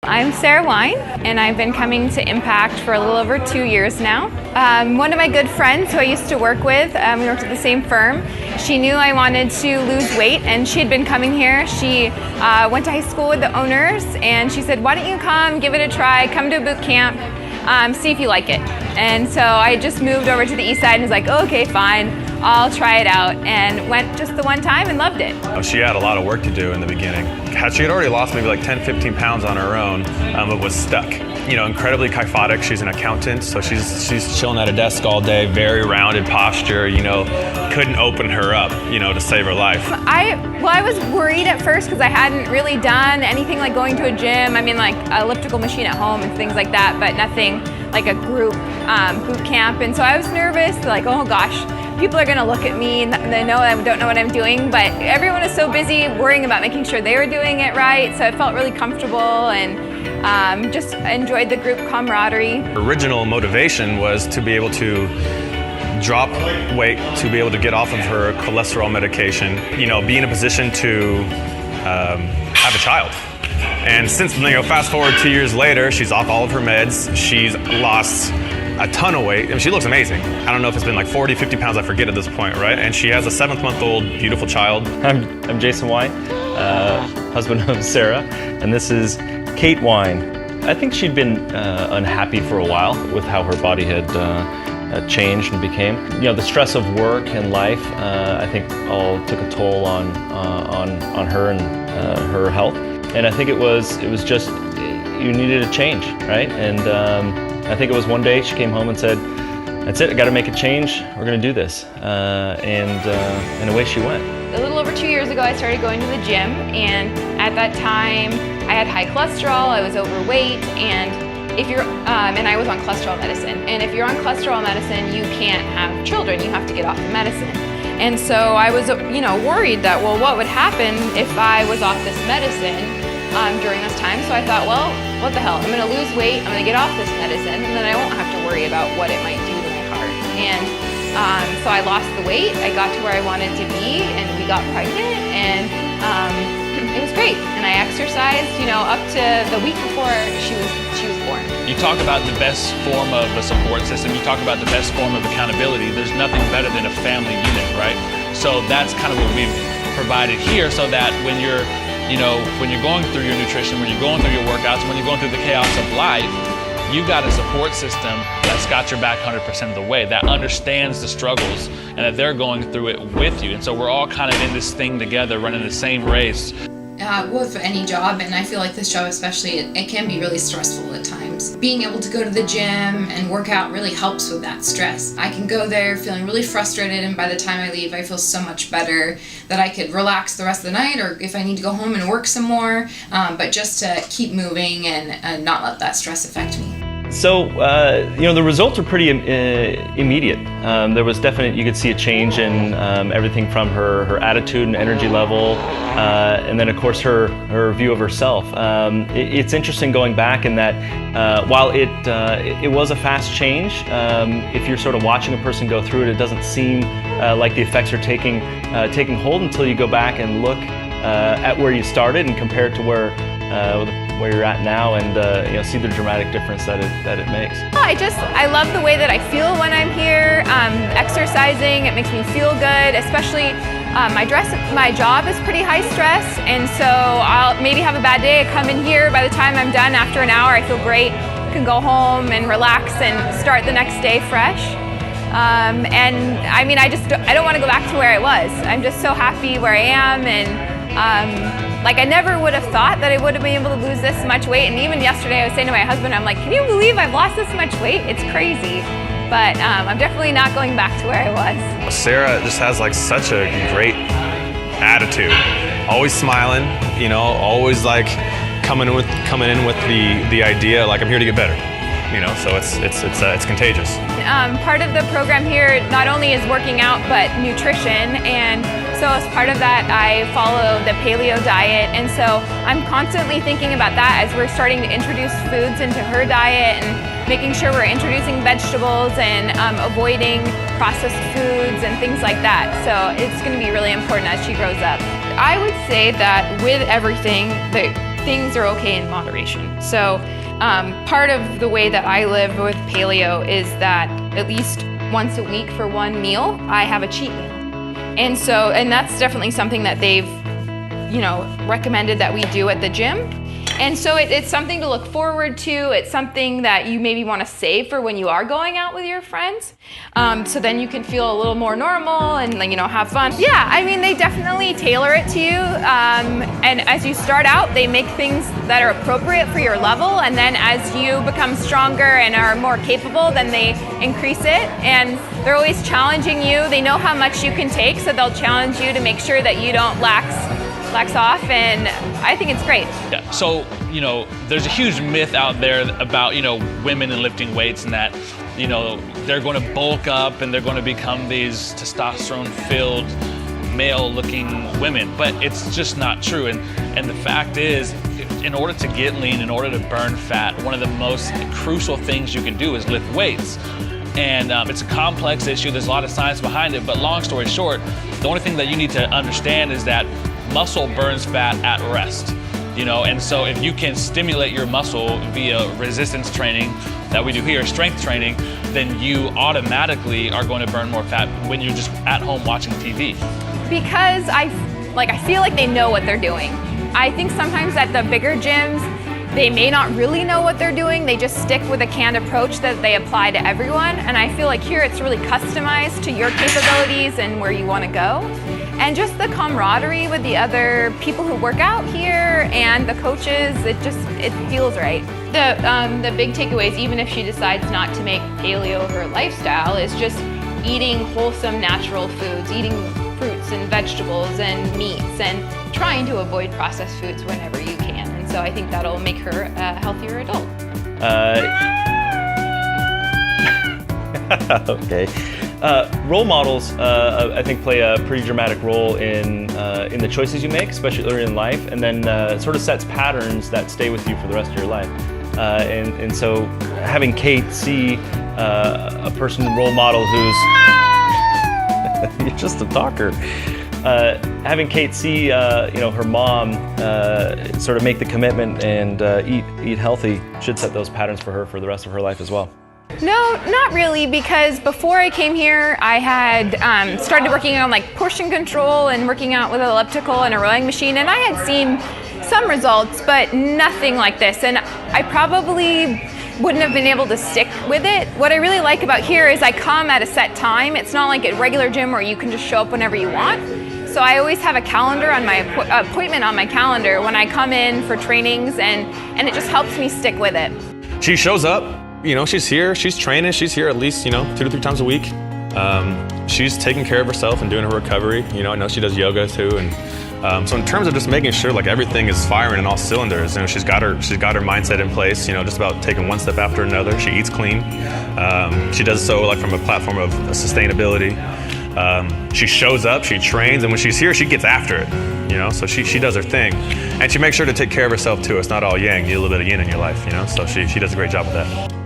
I'm Sarah Wine, and I've been coming to Impact for a little over 2 years now. One of my good friends who I used to work with, we worked at the same firm, she knew I wanted to lose weight, and she had been coming here. She went to high school with the owners, and she said, why don't you come, give it a try, come to a boot camp, see if you like it. And so I just moved over to the east side and was like, okay, fine, I'll try it out, and went just the one time and loved it. She had a lot of work to do in the beginning. She had already lost maybe like 10, 15 pounds on her own, but was stuck. You know, incredibly kyphotic. She's an accountant, so she's chilling at a desk all day, very rounded posture, you know, couldn't open her up, you know, to save her life. I was worried at first because I hadn't really done anything like going to a gym. I mean, like an elliptical machine at home and things like that, but nothing like a group boot camp. And so I was nervous, like, oh gosh, people are gonna look at me and they know I don't know what I'm doing, but everyone is so busy worrying about making sure they were doing it right, so I felt really comfortable and just enjoyed the group camaraderie. Original motivation was to be able to drop weight, to be able to get off of her cholesterol medication, you know, be in a position to have a child. And since, you know, fast forward 2 years later, she's off all of her meds, she's lost a ton of weight. I mean, she looks amazing. I don't know if it's been like 40, 50 pounds, I forget at this point, right? And she has a 7-month-old beautiful child. I'm Jason Wine, husband of Sarah, and this is Kate Wine. I think she'd been unhappy for a while with how her body had changed and became. You know, the stress of work and life, I think all took a toll on her and her health. And I think it was just, you needed a change, right? And I think it was one day she came home and said, that's it, I gotta make a change, we're gonna do this. And away she went. A little over 2 years ago, I started going to the gym, and at that time, I had high cholesterol, I was overweight, and I was on cholesterol medicine. And if you're on cholesterol medicine, you can't have children, you have to get off the medicine. And so I was, you know, worried that, well, what would happen if I was off this medicine during this time? So I thought, well, what the hell, I'm gonna lose weight, I'm gonna get off this medicine, and then I won't have to worry about what it might do to my heart. And so I lost the weight, I got to where I wanted to be, and we got pregnant, and it was great. And I exercised, you know, up to the week before she was born. You talk about the best form of a support system, you talk about the best form of accountability. There's nothing better than a family unit, right? So that's kind of what we've provided here, so that when you're going through your nutrition, when you're going through your workouts, when you're going through the chaos of life, you've got a support system that's got your back 100% of the way, that understands the struggles, and that they're going through it with you. And so we're all kind of in this thing together, running the same race. With any job, and I feel like this job especially, it can be really stressful at times. Being able to go to the gym and work out really helps with that stress. I can go there feeling really frustrated, and by the time I leave, I feel so much better that I could relax the rest of the night, or if I need to go home and work some more, but just to keep moving and not let that stress affect me. So, you know, the results were pretty immediate. There was you could see a change in everything from her attitude and energy level, and then of course her view of herself. It's interesting going back in that while it was a fast change, if you're sort of watching a person go through it, it doesn't seem like the effects are taking hold until you go back and look at where you started and compare it to where you're at now, and you know, see the dramatic difference that it makes. I love the way that I feel when I'm here, exercising. It makes me feel good, especially my job is pretty high stress, and so I'll maybe have a bad day, I come in here, by the time I'm done after an hour, I feel great, can go home and relax and start the next day fresh. And I mean, I don't want to go back to where I was. I'm just so happy where I am, and like I never would have thought that I would have been able to lose this much weight. And even yesterday I was saying to my husband, I'm like, can you believe I've lost this much weight? It's crazy. But I'm definitely not going back to where I was. Sarah just has like such a great attitude. Always smiling, you know, always like coming in with the idea, like I'm here to get better. You know, so it's contagious. Part of the program here not only is working out, but nutrition, and so as part of that, I follow the paleo diet, and so I'm constantly thinking about that as we're starting to introduce foods into her diet, and making sure we're introducing vegetables and avoiding processed foods and things like that. So it's going to be really important as she grows up. I would say that with everything, the things are okay in moderation. So part of the way that I live with paleo is that at least once a week for one meal, I have a cheat meal. And that's definitely something that they've, recommended that we do at the gym. And so it's something to look forward to. It's something that you maybe want to save for when you are going out with your friends. So then you can feel a little more normal and have fun. Yeah, I mean, they definitely tailor it to you. And as you start out, they make things that are appropriate for your level. And then as you become stronger and are more capable, then they increase it. And they're always challenging you. They know how much you can take, so they'll challenge you to make sure that you don't lax off, and I think it's great. Yeah. So, there's a huge myth out there about, women and lifting weights, and that, they're going to bulk up and they're going to become these testosterone-filled, male-looking women, but it's just not true. And the fact is, in order to get lean, in order to burn fat, one of the most crucial things you can do is lift weights. And it's a complex issue. There's a lot of science behind it, but long story short, the only thing that you need to understand is that muscle burns fat at rest, and so if you can stimulate your muscle via resistance training that we do here, strength training, then you automatically are going to burn more fat when you're just at home watching TV. Because I feel like they know what they're doing. I think sometimes at the bigger gyms, they may not really know what they're doing. They just stick with a canned approach that they apply to everyone. And I feel like here it's really customized to your capabilities and where you want to go. And just the camaraderie with the other people who work out here and the coaches, it feels right. The big takeaways, even if she decides not to make paleo her lifestyle, is just eating wholesome natural foods, eating fruits and vegetables and meats, and trying to avoid processed foods whenever you can. And so I think that'll make her a healthier adult. Okay. Role models, I think, play a pretty dramatic role in the choices you make, especially early in life, and then sort of sets patterns that stay with you for the rest of your life. And so having Kate see a person, role model who's you're just a talker. Having Kate see her mom sort of make the commitment and eat healthy should set those patterns for her for the rest of her life as well. No, not really, because before I came here, I had started working on portion control and working out with an elliptical and a rowing machine, and I had seen some results, but nothing like this, and I probably wouldn't have been able to stick with it. What I really like about here is I come at a set time. It's not like a regular gym where you can just show up whenever you want. So I always have a calendar on my appointment on my calendar when I come in for trainings, and it just helps me stick with it. She shows up. She's here, she's training, she's here at least, 2 to 3 times a week. She's taking care of herself and doing her recovery. I know she does yoga too. And so in terms of just making sure everything is firing in all cylinders, she's got her mindset in place, just about taking one step after another. She eats clean. She does so from a platform of sustainability. She shows up, she trains, and when she's here, she gets after it, so she does her thing. And she makes sure to take care of herself too. It's not all yang, you need a little bit of yin in your life, so she does a great job with that.